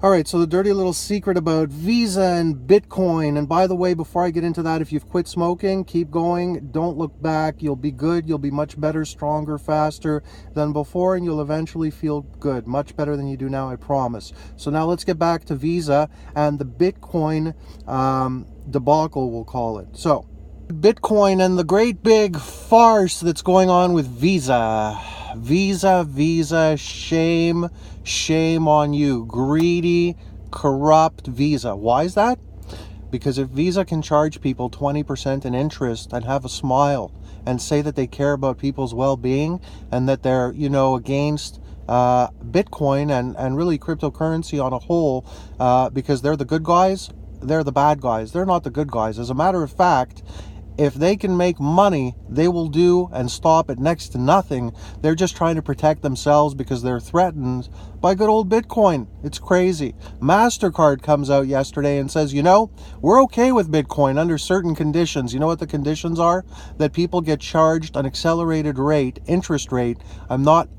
All right, so the dirty little secret about Visa and Bitcoin. And by the way, before I get into that, if you've quit smoking, keep going. Don't look back. You'll be good. You'll be much better, stronger, faster than before, and you'll eventually feel good, much better than you do now, I promise. So now let's get back to Visa and the Bitcoin debacle, we'll call it. So, Bitcoin and the great big farce that's going on with Visa. Visa, shame on you. Greedy, corrupt Visa. Why is that? Because if Visa can charge people 20% in interest and have a smile and say that they care about people's well-being and that they're, against Bitcoin and really cryptocurrency on a whole, because they're the good guys, they're the bad guys. They're not the good guys. As a matter of fact, if they can make money, they will do and stop at next to nothing. They're just trying to protect themselves because they're threatened by good old Bitcoin. It's crazy. Mastercard comes out yesterday and says, we're okay with Bitcoin under certain conditions. You know what the conditions are? That people get charged an accelerated rate, interest rate. I'm not,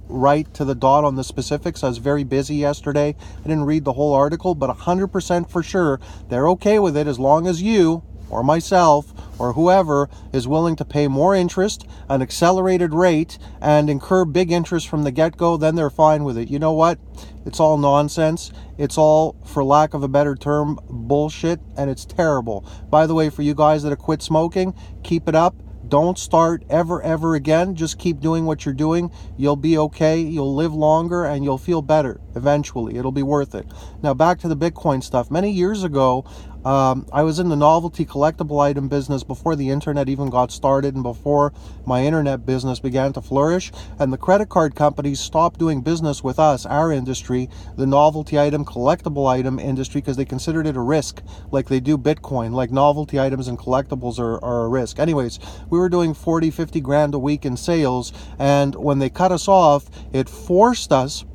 right to the dot on the specifics. I was very busy yesterday. I didn't read the whole article, but 100% for sure, they're okay with it as long as you or myself or whoever is willing to pay more interest, an accelerated rate, and incur big interest from the get-go, then they're fine with it. You know what? It's all nonsense. It's all, for lack of a better term, bullshit, and it's terrible. By the way, for you guys that have quit smoking, keep it up. Don't start ever again. Just keep doing what you're doing. You'll be okay. You'll live longer and you'll feel better eventually. It'll be worth it. Now back to the Bitcoin stuff. Many years ago, I was in the novelty collectible item business before the internet even got started and before my internet business began to flourish. And the credit card companies stopped doing business with us, our industry, the novelty item, collectible item industry, because they considered it a risk, like they do Bitcoin, like novelty items and collectibles are a risk. Anyways, we were doing 40, 50 grand a week in sales. And when they cut us off, it forced us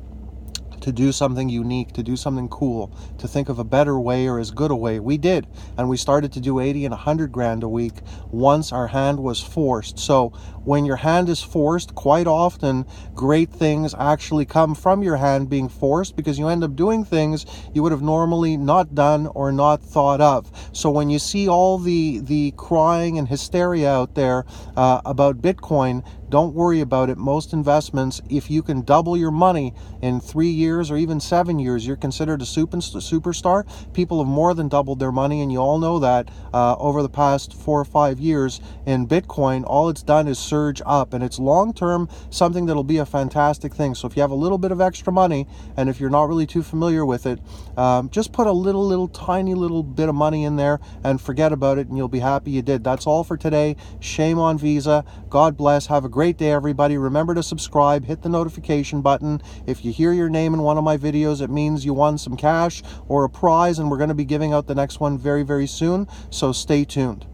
to do something unique, to do something cool, to think of a better way or as good a way. We did. And we started to do 80 and 100 grand a week once our hand was forced. So when your hand is forced, quite often great things actually come from your hand being forced because you end up doing things you would have normally not done or not thought of. So when you see all the crying and hysteria out there about Bitcoin, don't worry about it. Most investments, if you can double your money in 3 years or even 7 years, you're considered a superstar. People have more than doubled their money, and you all know that over the past 4 or 5 years in Bitcoin, all it's done is surge up, and it's long-term something that'll be a fantastic thing. So if you have a little bit of extra money, and if you're not really too familiar with it, just put a tiny little bit of money in there and forget about it, and you'll be happy you did. That's all for today. Shame on Visa. God bless. Have a great day, everybody. Remember to subscribe, hit the notification button. If you hear your name in one of my videos, it means you won some cash or a prize, and we're going to be giving out the next one very, very soon, so stay tuned.